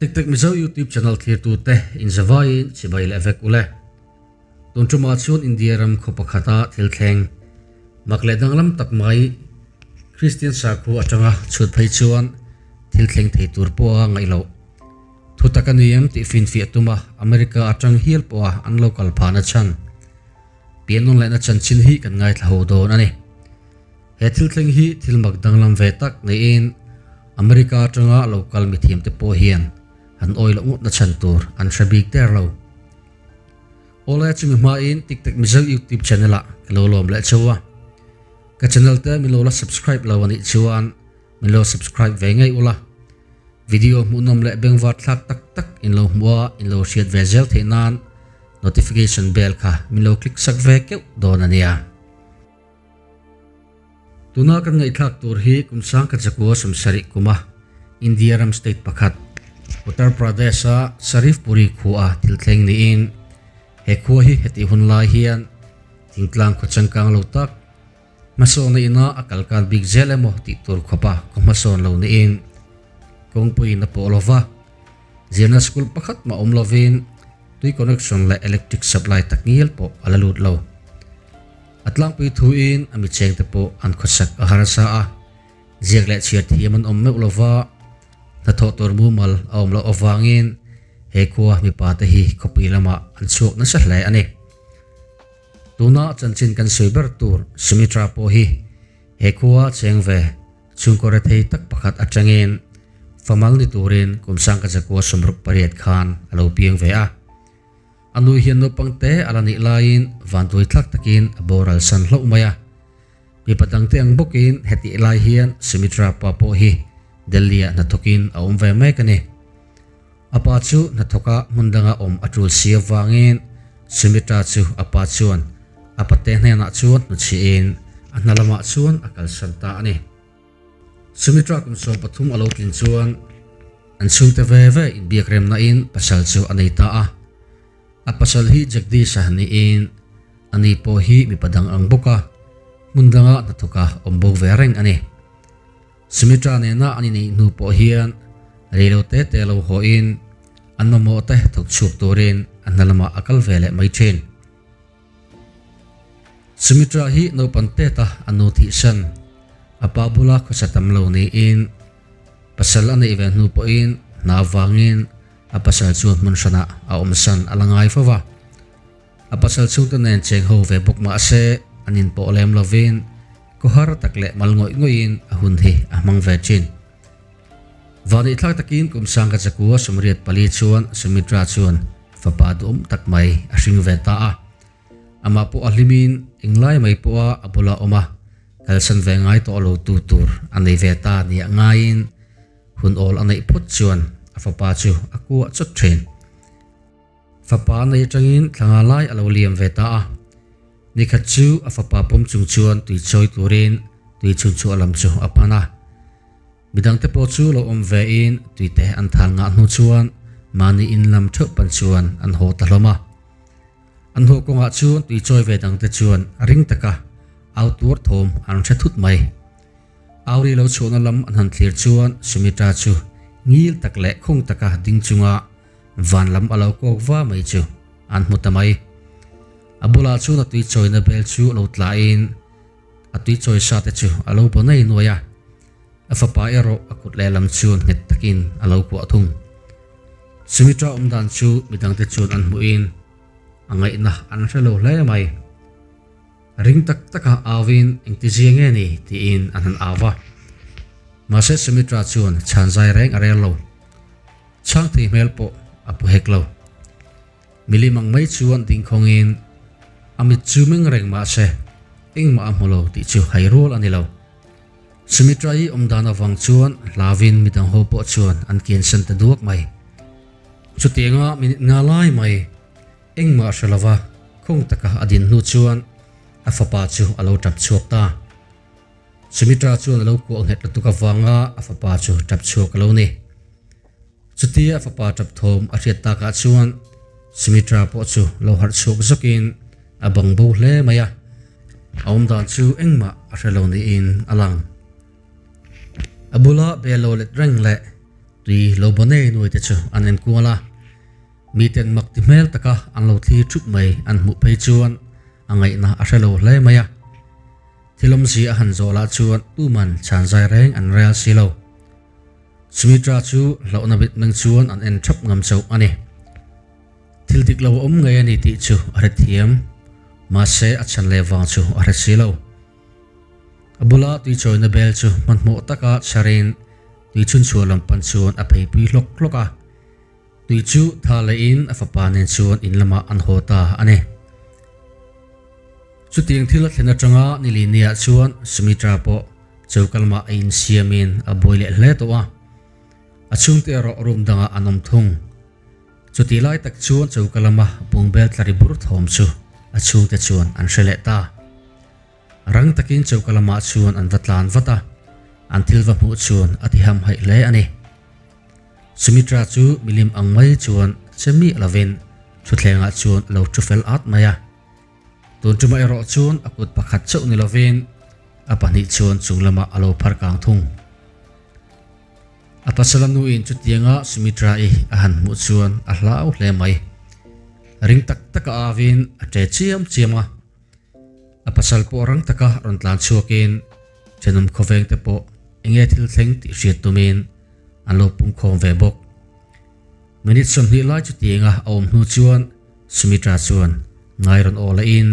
Tik mizo YouTube channel clear tu te in zawai chibai le vek ule ton chuma chun India ram khopakhata thilthleng makle danglam takmai Christian sakhu atanga chut phai chuan thilthleng thei tur po ngai lo thutakaniam ti fin fi atuma America atang hial po an local phana chan pianon le na chan chin hi kan ngai thlo don ani he thilthleng hi thilmak danglam ve tak nei in America atanga local mi thim te po hian an oil ngut na chan tur an shabik ter lo ola chumi ma in tiktak mizo YouTube channel a lolom le chawa ka channel te mi lola subscribe lo ani chuan mi lo subscribe ve ngai ula video munom le bengwat thak tak in lo hwa in lo share vezel theinan notification bell kha mi lo click sak ve ke don ania tuna kan ngai thak tur hi kumsang ka chakwa somsari kuma India ram state pakhat Uttar Pradesh Sharifpuri khua thilthleng ni in he khua hi heti hunlai hian thingtlang kho changkang lo tak mason ina akalkan big zelemo ti tur khopa komason lo ni in kongpui na polova zena school pakhat ma omlovin tui connection la electric supply takniel po alalut lo atlang pui thu in ami cheng te po an khosak aharasa a jegle chiat hiaman om me ulova na thotor mu mal awm lo awangin he khua mi pa te hi khopi lama an chuk na sahle ani tuna chanchin kan soiber tur Sumitra po hi he khua chengve chungkore thei tak pakhat atangin famal ni turin kumsang ka jakwa somruk pariat khan alo piang ve a anu hian no pangte alani lain vantui thlak takin aboral san hlo maya mi patang te ang bokin heti lai hian Sumitra pa po hi Delhi na thokin aum ve mekani apa chu na thoka mundanga om atul sia wangin Sumitra chu apa chuan apate hna chuan nu chiin analama chuan akal santa ani Sumitra kum so pathum alo tin chuan an chungte ve in biakrem na in pasal chu anita a pasal hi Jagdish ni in ani po hi mi padang ang boka mundanga na thoka ombo vereng ani Sumitra ne na ani nei nu po hian relo te lo ho in anmo te thok chup turin analama akal vele mai chen Sumitra hi no pante ta anu thi san apa bula ko satam lo ni in pasal ani event nu po in na wangin apasal chu mun sana a omsan alangai fawa apasal chu to nen cheng ho ve buk ma se anin po lem lovin ko har takle malngoi ngoin ahun hi amang ve chin vani thak takin kumsang ka chakua sumriat pali chuan Sumitra chuan fapa dum takmai asing ve ta a ama po alimin inglai mai po a abula oma kalsan ve ngai to lo tu tur anei ve ta ni ngain hun ol anei phut chuan afapa chu aku chut train fapa nei tangin thanga lai alo liam ve ta a ni khat chu afapa pom chung chuan tui choi turin tui chun chu alam chu apana midang te po chu lo om ve in tui te an thal nga nu chuan mani in lam tho pan chuan an ho ta hloma an ho ko nga chuan tui choi ve dang te chuan ring taka outward thom an the thut mai auri lo chona lam an han thlir chuan Sumitra chu ngil takle khong taka ding chunga van lam alo ko wa mai chu an mutamai abula chu na tui choi na bel chu lo tla in atui choi sa te chu alo bonai noya afapa ero akut le lam chun het takin alo ko athung Sumitra umdan chu midang te chun an muin angai na an relo le mai ring tak taka awin engti jienge ni ti in an awa mase Sumitra chun chanjai reng arelo chang thi mel po apu heklo milimang mai chuan ding khongin amit chuming reng ma se engma amolo ti chu hairol anilo Sumitra hi omdana wang chuan lavin midang ho po chuan an kin san ta duak mai chutenga minit nga lai mai engma shalava khong taka adin nu chuan afapa chu alo tap chuak ta Sumitra chuan alo ko nget tuka wanga afapa chu tap chuak lo ni chuti afapa tap thom a riat ta ka chuan Sumitra po chu lo har chuk zokin abang bo hle maya omdan chu engma a relo ni in alang abula belo let reng le tùy lâu bố nê nuôi tế chú anh em cua la mi tên mặc tìm mel taka anh lâu thi chút mày anh mụ phê chuan anh ngay na ở lâu lê maya thì lom gì anh dò la chuan tu man chan dài reng anh real xí lâu Sumitra chú lâu na bit nâng chuan anh em chấp ngầm sâu anh thil dik lâu ngay anh ti chú ở thiam mà sẽ ở chân lê vang chú ở xí lâu abula tùy choi na bel chú man mộ taka charin tùy chun chua lam pan chuan a phei pui lok loka tùy chu tha le in a fapa nen chuan in lama an hota ane chu tiang thil thlena tanga ni li nia chuan Sumitra po chaukalma in siamin a boile hle to a chung te ro rum danga anom thung chu ti lai tak chuan chaukalama bungbel tlari bur thom chu a chung te chuan an hrele ta rang takin chaukalama chuan an vatlan vata an thilva mu chuan ati ham hai le ani Sumitra chu milim angmai chuan chemi lavin thutlenga chuan lo trufel at maya tun chuma ero chuan akut pakhat chau ni lovin apani chuan chunglama alo phar kang thung apasalanu in chutianga Sumitra I ahan mu chuan a hlau hle mai ring tak taka avin ate chiam chiama apasal po rang taka rontlan chuakin chenum khoveng te po enge thil thleng ti hriat tumin an lo pum khom ve bok minute som ni lai chutianga om nu chuan Sumitra chuan ngai ron ola in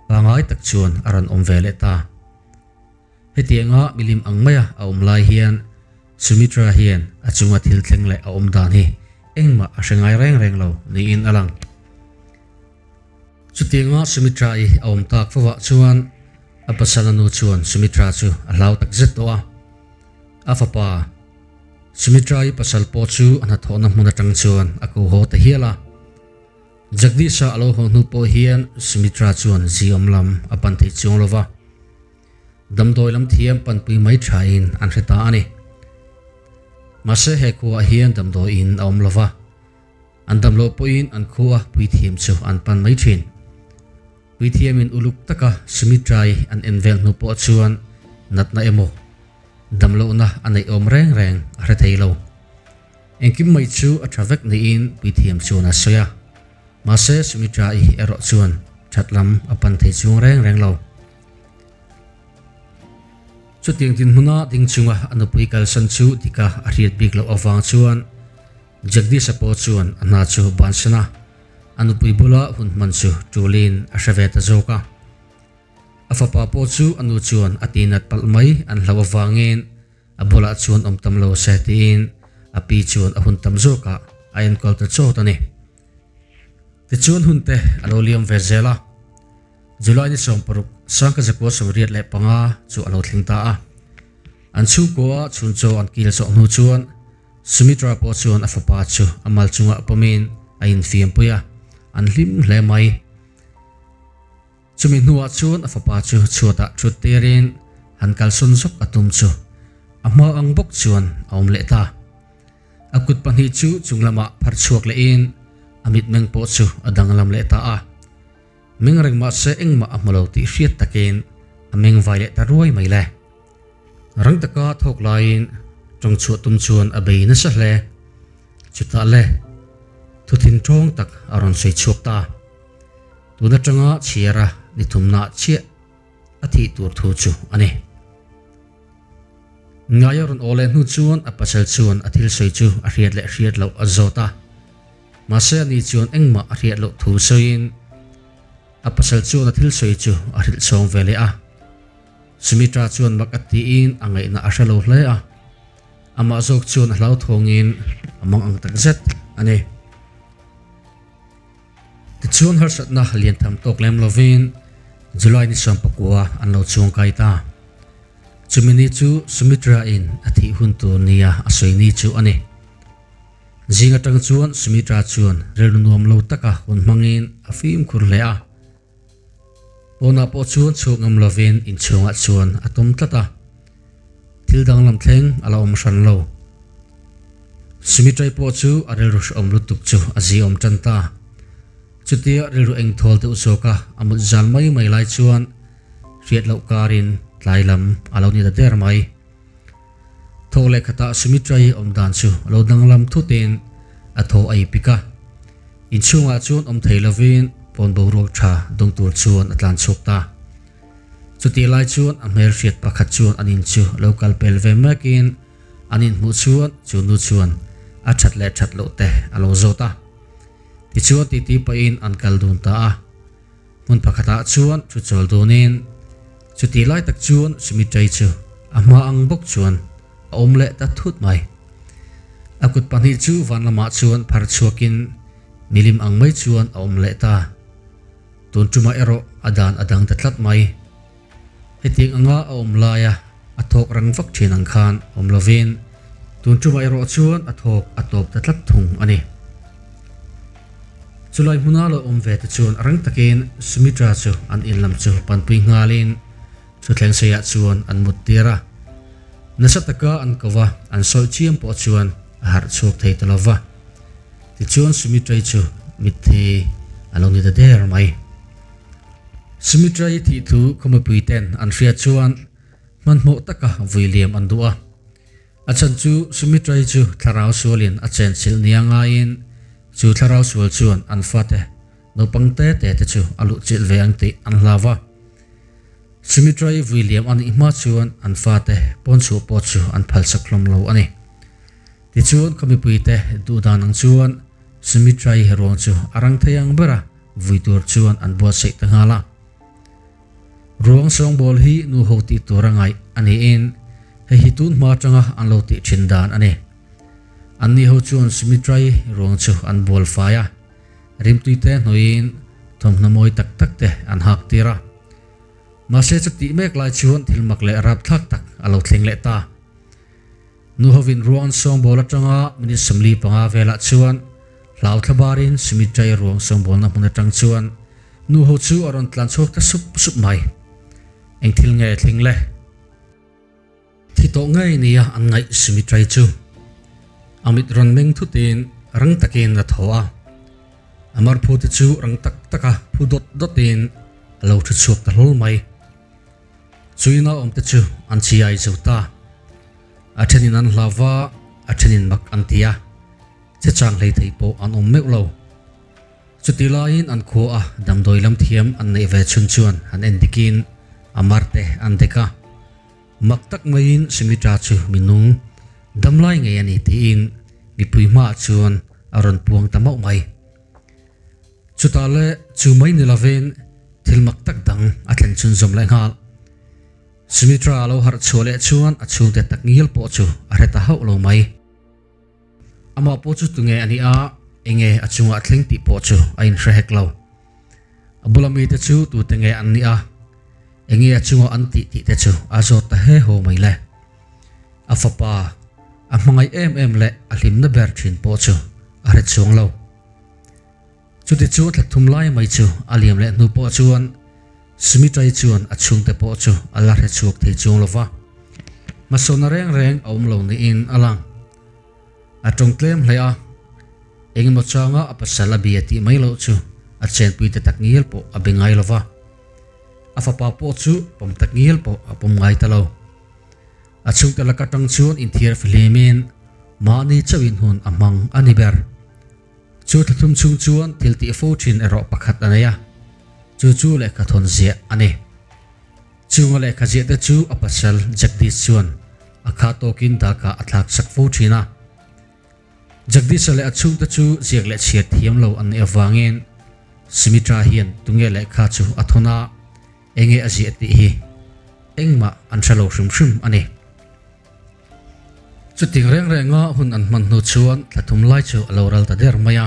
pangai tak chuan aran om ve le ta hetianga milim angmaya a om lai hian Sumitra hian achunga thil thleng le a om dan hi engma a hrengai reng lo ni in alang chutianga Sumitra I a om tak fawa chuan apasalanu chuan Sumitra chu a hlau tak zet to a fapa Sumitra I pasal po chu ana thona hmuna tang chuan aku ho ta hiala Jagdisha alo ho nu po hian Sumitra chuan ziom lam apan thei chung lova damdoi lam thiam pan pui mai thain an hreta ani mase he khuwa hian damdoi in om lova an damlo po in an khuwa pui thiam chu an pan mai thin pui thiam in uluk taka Sumitra I an envel nu po chuan natna emo damlo na anei om reng hre thei lo engkim mai chu a thavek ni in pui thiam chu na soya mase Sumitra I ero chuan thatlam apan thei chung reng lo chu tiang tin huna ding chunga anu pui kal san chu tika a riat bik lo awang chuan Jagdish po chuan ana chu bansana anu pui bula hun man chu tulin a hraveta zoka afapa po chu anu chuan atinat palmai an hlawa wangin abula chuan omtamlo setin api chuan ahun tamzoka ayan kolta chotani ti chuan hunte alolium vezela July ni somparuk sangka zakwa somriat le panga chu alo thlingta a an chu ko chun cho an kil so nu chuan Sumitra po chuan afapa chu amal chunga pamin ain fiam puya an hlim hle mai chumi nuwa chuan afapa chu chuata chuterin han kalson sok atum chu ama ang bok chuan aum le ta akut panhi chu chunglama phar chuak le in amit meng po chu adanglam le ta a meng reng ma se engma amalo ti hriat takin ameng vai ta ruai mai le rang taka thok lain trong chu tum chuan abei na sa hle chuta le thuthin tong tak aron sei chuak ta tuna tanga chiara ni thumna chia athi tur thu chu ani ngayon ole nu chuan apasal chuan athil sei chu a hriat lo azota mase ni chuan engma a hriat lo thu soin apasal chuan athil sei chu a hril chong vele a Sumitra chuan makati in angai na ashalo hle a ama zok chuan hlau thongin amang ang tak zet ani ti chuan har sat na lian tham tok lem lovin July ni som pakua an lo chung kai ta chumini chu Sumitra in athi hun tu nia asoi ni chu ani zinga tang chuan Sumitra chuan rel nuam lo taka hun mangin afim khur le a ona po chuan chungam lovin in chunga chuan atum tlata thil dang lam thleng ala om san lo Sumitra po chu arel rush om lutuk chu azi om tanta chutia rel ru eng thol te usoka amut zal mai lai chuan riat lo karin tlailam alo ni da der mai tho le khata Sumitrai om dan chu lo danglam thu ten a tho ai pika in chunga chun om theilovin pon bo ro tha dong tur chuan atlan chokta chuti lai chuan a mer riat pakhat chuan anin chu local pelve makin anin mu chuan chu nu chuan a that le that lo te alo zota ti chuan ti pa in an kal dun ta a mun pakhata chuan chu chol dunin chuti lai tak chuan Sumitrai chu ama ang bok chuan om le ta thut mai akut pani chu van lama chuan phar chuakin nilim ang mai chuan om le ta tun chuma ero adan adang ta tlat mai heting anga om laya athok rang vak thin ang khan om lovin tun chuma ero chuan athok atop ta tlat thung ani chulai huna lo om ve ta chuan rang takin Sumitra chu an inlam chu panpui ngalin chu thleng seya chuan an mutira nasataka an kawa an sol chiam po chuan har chok thei talova ti chuan Sumitrai chu mithi along ni da der mai Sumitrai thi thu khomapui ten an ria chuan man mo taka William an duwa achan chu Sumitrai chu tharau sualin a chen sil nianga in chu tharau sual chuan an fate no pangte te chu alu chil ve ang ti an hlawa Sumitrai William an ima chuan an fate pon chu po chu an phal saklom lo ani ti chuan khomipui te du danang chuan Sumitrai herong chu arang thayang bara vuitur chuan an bo sei ta ngala ruang song bol hi nu hoti turangai ani in he hitun ma tanga an lo ti thindan ani anni ho chuan Sumitrai rong chu an bol faya rim tuite noin thom namoi tak tak te an hak tira mase chati mek lai chuan thilmak le rap thak tak alo thleng le ta nu hovin ruang song bol atanga mini samli panga vela chuan lau thabarin Sumitrai ruang song bol na hmun atang chuan nu ho chu aron tlan chok ta sup mai eng thil nge thling le thi to ngai nia an ngai Sumitrai chu amit ron meng thu tin rang takin na thoa amar phu ti chu rang tak taka phu dot tin alo thu chuak ta hlol mai chuina om te chu an chi ai chuta athenin an hlawa athenin mak antia che chang lei thei po an om mek lo chuti lain an kho a damdoi lam thiam an nei ve chun chuan an endikin amarte an deka maktak main Sumitra chu minung damlai nge ani tin mi puima chuan aron puang tamau mai chutale chu mai ni laven thilmak tak dang atlen chun zom lai ngal Sumitra lo har chole chuan a chung te tak ngil po chu a reta hau lo mai ama po chu tunge ani a enge achunga thleng ti po chu a in hrehek lo abulami te chu tu tenge an ni a enge achunga an ti te chu a zot ta he ho mai le afapa a mangai em le a hlim na ber thin po chu a ret chung lo chu ti chu thla thum lai mai chu a liam le nu po chuan Sumitrai chuan a chung te po chu a la re chuak thei chung lova masona reng aum lo ni in alang a tong tlem hle a eng mo changa a pasala bi ati mai lo chu a chen pui te tak ngil po a bengai lova a fa pa po chu pom tak ngil po a pom ngai ta lo a chung te la ka tang chuan in thiar flemin ma ni chawin hun amang ani ber chu thum chung chuan til ti fo thin ero pakhat anaya chu le ka thon zia ani chung le ka zia te chu a pasal Jagdish chuan a kha tokin da ka athak sak fo thina Jagdish le achung te chu ziak le chiat thiam lo an awangin Sumitra hian tunge le kha chu athona enge azi ati hi engma an thalo hrim ani chuting renga hun an man nu chuan thlathum lai chu aloral ta der maya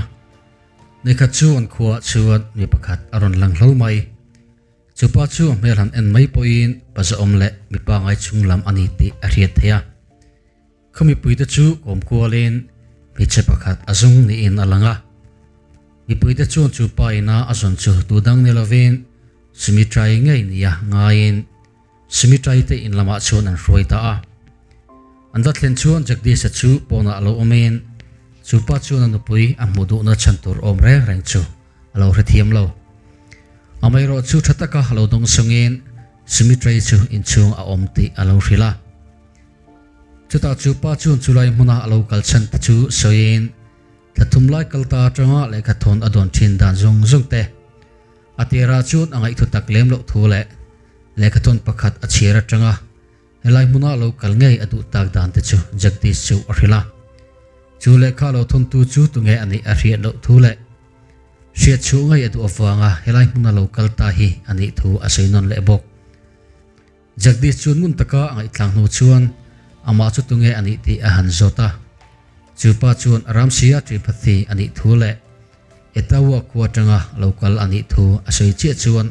nekha chu an khuwa chuan mi pakhat aron lang hlol mai chupa chu melan en mai poin paza omle mi pa ngai chunglam ani ti a riat theya khami puite chu kom kualin mi che pakhat azung ni in alanga mi puite chu chupa ina azon chu tudang ni lovin Sumitrai ngai nia ngain Sumitrai te in lama chuan an hroita a anda thlen chuan Jagdish chu pona alo omen chupa chu na nupui a mudu na chantur om reng chu alo rethiam lo amai ro chu thataka halo dong sungin Sumitrai chu in chung a om ti alo hrila chuta chu pa chun chulai muna local chan chu soin thathum lai kalta tanga le ka thon adon thin dan zong zong te atira chun angai thu tak lem lo thu le ka thon pakhat achira tanga helai muna local ngei adu tak dan te chu jagdish chu arila chu le kha lo thon tu chu tu nge ani a riat lo thu le riat chu ngai adu awanga helai muna local ta hi ani thu asainon le bok jagdish chun mun taka angai tlang nu chuan ama chu tu nge ani ti a han zota chupa chuan ramsia tripathy ani thu le etawa kwatanga local ani thu asai che chuan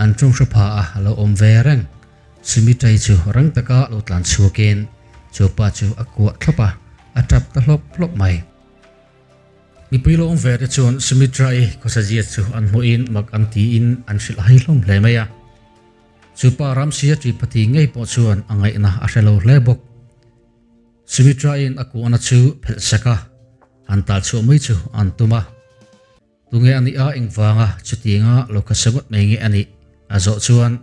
an chung shapha a lo om ve reng simitai chu rang taka lo tlan chuken chupa chu akwa thlopa atap ta hlop hlop mai mi pilo om ve de chuan simitrai kosajiat chu an muin mak an ti in an shil hai hlom hle maya chupa ramsia tripathy ngei po chuan angai na a hrelo hle bok Sumitra in aku ana chu phel saka antal chu mai chu antuma tunge ani a engwanga chutinga lokasagot mengi ani azo chuan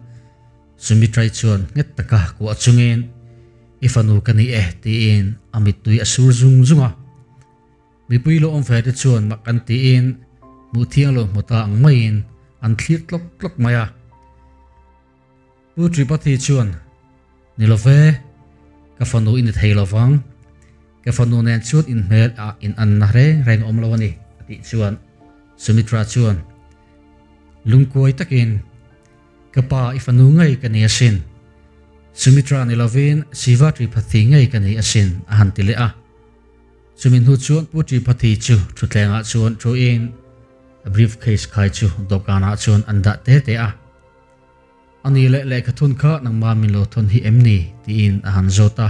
Sumitra chuan nget taka ku achungin ifanu kani ti in amitui asur zung zunga mipuilo om fede chuan makanti in muthiang lo mota angmain an thlit tlok tlok maya putripathy chuan nilove kafanu in theilovang kafanu nen chut in mel a in an na reng omlawani ati chuan Sumitra chuan lungkoi takin kapa ifanu ngai kani asin Sumitra ni lovin siva tripathy ngai kani asin ahan tile a sumin hu chuan putripathy chu thutlenga chuan tro in a briefcase khai chu dokana chuan anda te a ani le khathun kha nangma min lo thon hi emni ti in ahan zota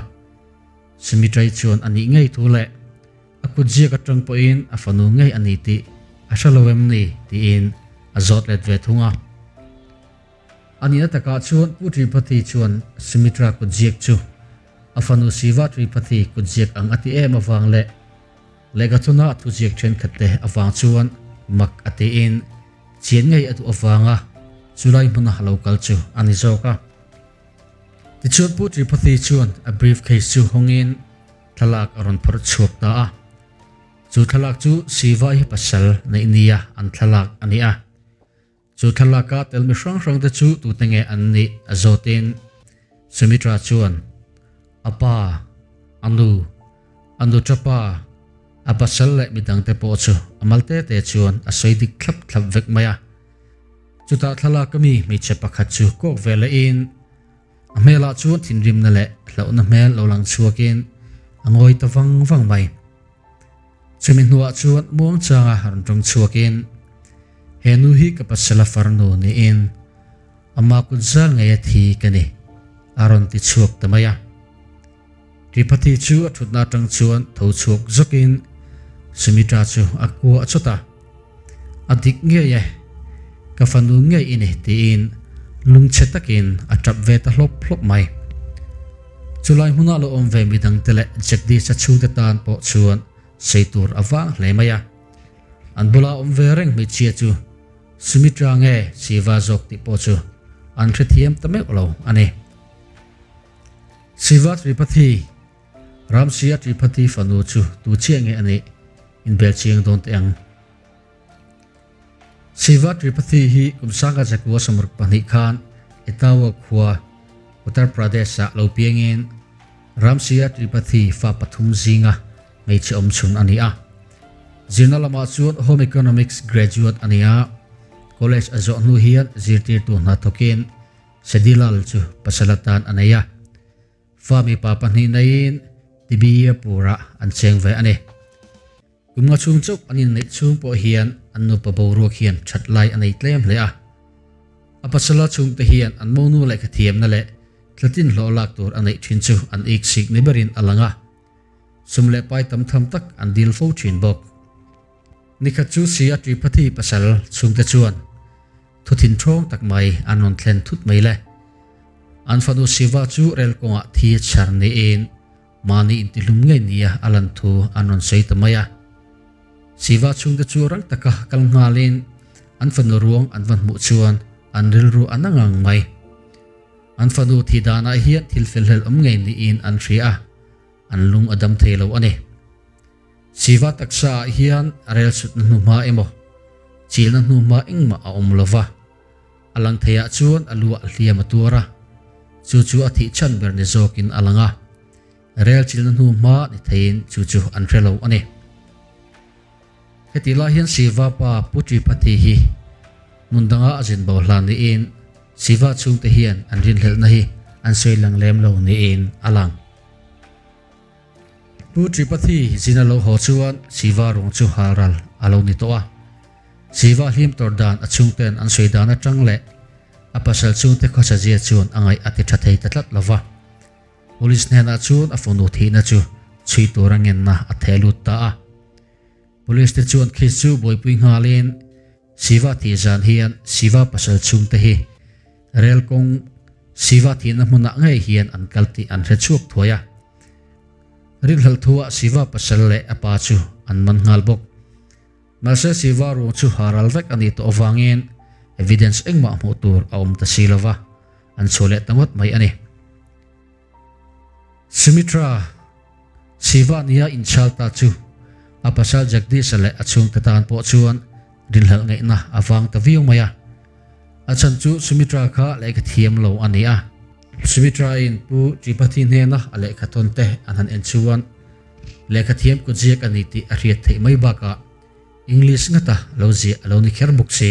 Sumitra chuan ani ngei thu le akujia ka tang po in afanu ngei ani ti ashalowem ni ti in azot let ve thunga ani ataka chuan putripathy chuan Sumitra kujiek chu afanu siva tripathy kujiek ang ati em awang le gathuna thujiek chen khatte awang chuan mak ati in chien ngei atu awanga chulai muna local chu ani zoka ti chuan putripathy chuan a briefcase chu hongin thalak aron phar chuak ta a chu thalak chu siva hi pasal nei nia an thalak ania chu thalaka telmi hrang te chu tu tenge anni azotin Sumitra chuan apa anu chapa apasal le midang te po chu amalte te chuan asaidik thlap vek maya chuta thalaka mi chepakhat chu kok vela in amela chuan thinrim na le hlauna mel lo lang chuakin angoi ta wang mai chumin nuwa chuan muang changa harong chuakin henu hi kapasala farno ni in ama kunzal ngai thi kani aron ti chuak tamaya tripathy chu athutna tang chuan tho chuak zokin Sumitra chu akwa achota adik nge ye kafanu nge ini ti in lungchetakin atrap ve ta hlop mai chulai huna lo om ve midang tele jagdish chu te tan po chuan seitur awang hlemaya anbula om ve reng mi chia chu Sumitra nge siva zok ti po chu an thithiam tamek lo ani siva tripathy ramsia tripathy fanu chu tu chiange ani in bel chiang don te ang siva tripathy hi kumsanga jakwa samur pani khan etawa khwa Uttar Pradesh sa lo piangin ramsia tripathy fa pathum zinga mei chi om chun ania Zirnalama chuan home economics graduate ania college azo nu hian zirtir tu na thokin sedilal chu pasalatan anaya fami papa ni nain tibia pura an cheng ve ane kumnga chung chok anin nei chung po hian annu pa boru hian thatlai anei tlem le a apasala chung te hian an monu le khathiam na le tlatin lo lak tur anei thin chu an ik sik neberin alanga sumle pai tam tham tak an dil fo thin bok nikhachu sia tripathy pasal chung te chuan thuthin thong tak mai anon thlen thut mai le anfanu siva chu rel konga thi charni in mani intilum ngai nia alan thu anon seitamaya siva chung te chu rang taka kalngalin anfanu ruang anvan mu chuan anril ru anangang mai anfanu thidana hian thilfelhel ngai ni in an ria an lung adam thelo ani siva taksa hian rel sut nu ma emo chil na nu ma engma a omlova alang theya chuan alua hliam atura chu athi chan ber ni zokin alanga rel chil na nu ma ni thein chu an relo ani heti la hian siva pa putri pati hi nundanga ajin bo hlan ni in siva chung te hian an rin hel na hi an soi lang lem lo ni in alang putri pati zina lo ho chuan siva rong chu haral alo ni to a siva hlim tor dan achung ten an soi dan atang le apasal chung te kho sajia chuan angai ati thathei tatlat lova police nena chuan afonu thina chu chui torangen na athelu ta a police te chuan khichu boipui ngalin siva thi jan hian siva pasal chung te hi rel kong siva thi na hmuna ngai hian an kalti an re chuak thoya rin hal thua siva pasal le apa chu an man ngal bok malse siva ro chu haral vek ani to awangin evidence engma hmu tur aum ta silova an chole tamot mai ani Sumitra siva nia in chalta chu apasal jagdish le achung tatan po chuan rin hal ngai na awang ta viung maya achan chu Sumitra kha le ka thiam lo ani a Sumitra in pu tripati ne na ale khaton te anan en chuan le ka thiam ku jek ani ti a riat thei mai ba ka English ngata loji alo ni kher buk se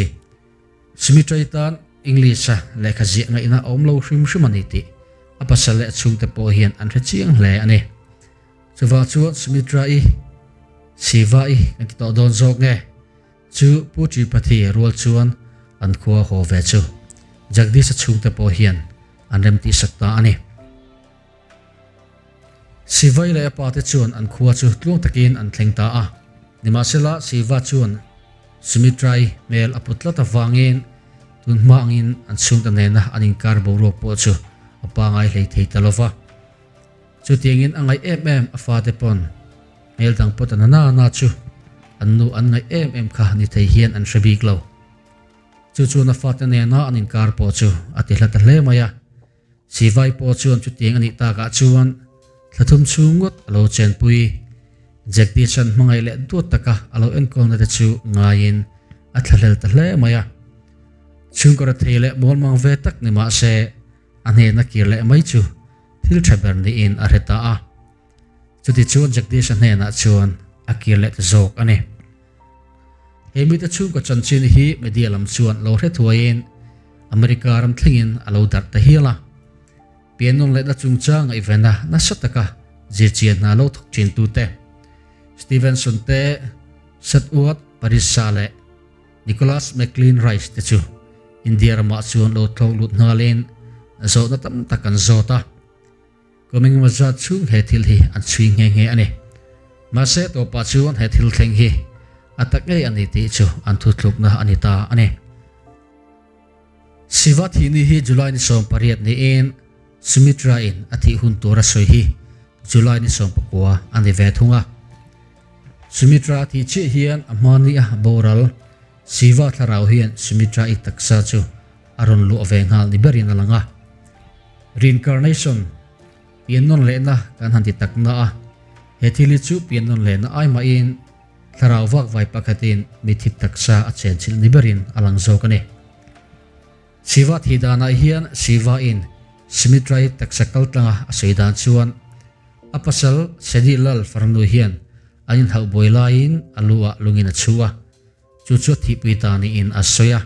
Sumitra tan English le ka ji ngai na om lo hrim hrim ani ti apasal le achung te po hian an re chiang hle ani chuwa chu Sumitra i siva i kan to don zok nge chu pu tripati rol chuan an khuwa ho ve chu jagdish achung te po hian an rem ti sakta ani sivai le pa te chuan an khuwa chu tlung takin an thlengta a nimasela siva chuan Sumitrai mel aputla ta wangin tun mangin an chung ta nena anin kar bo ro po chu apa ngai hlei thei talova chu tiangin angai afa te pon mel dang potana na chu annu an ngai kha ni thei hian an shabik lo chu na fa te nena anin kar po chu ati hlata hle maya sivai po chuan chu tiang ani ta ka chuan thlathum chungot alo chen pui jagdishan mangai le du taka alo enkol na chu ngain athalel ta hle maya chungkora thele mol mang ve tak ni ma se ane na kirle mai chu thil thaber ni in areta a chuti chuan jagdishan ne na chuan akirle ta zok ane hemi ta chu ko chanchin hi medialam chuan lo re thuain America ram thlingin alo dar ta hiala pianon le na chungchang evena na sataka jirchian na lo thok chin tu te Stevenson te Satwat Parisale Nicholas McLean Rice te chu India rama chuan lo thok lut ngalin zo na tam takan zota coming maza chung he thil hi an swing nge ani ma se to pa chuan he thil thleng hi atak ngai ani ti chu an thu thluk na anita ani siva thini hi July ni som pariat ni in Sumitra in athi hun tora soi hi July ni som pakwa ani ve thunga Sumitra thi chi hian amani a boral siva tharau hian Sumitra i taksa chu aron lu avengal ni berin alanga reincarnation pianon le na kan hanti takna a hethili chu pianon le na ai ma in tharau wak vai pakhatin mithit taksa a chen chil ni berin alang zokani siva thi dana hian siva in Sumitra i taksa kaltanga asaidan chuan apasal sedilal farnu hian anin hau boilain alua lungina chuwa chu thi puitani in asoya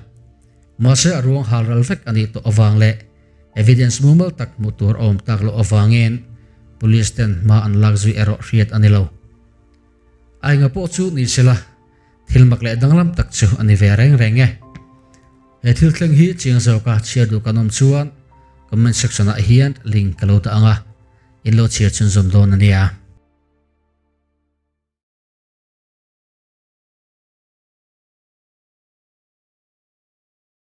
mase arong halral vek ani to awang le evidence mumal tak mutur om tak lo awangin police ten ma an lagzui ero riat anilo ai nga po chu ni sela thilmak le danglam tak chu ani ve reng renge e thil thleng hi chingzo ka chiadu kanom chuan comment section a hian link kalo ta anga in lo chiar chun zom don ania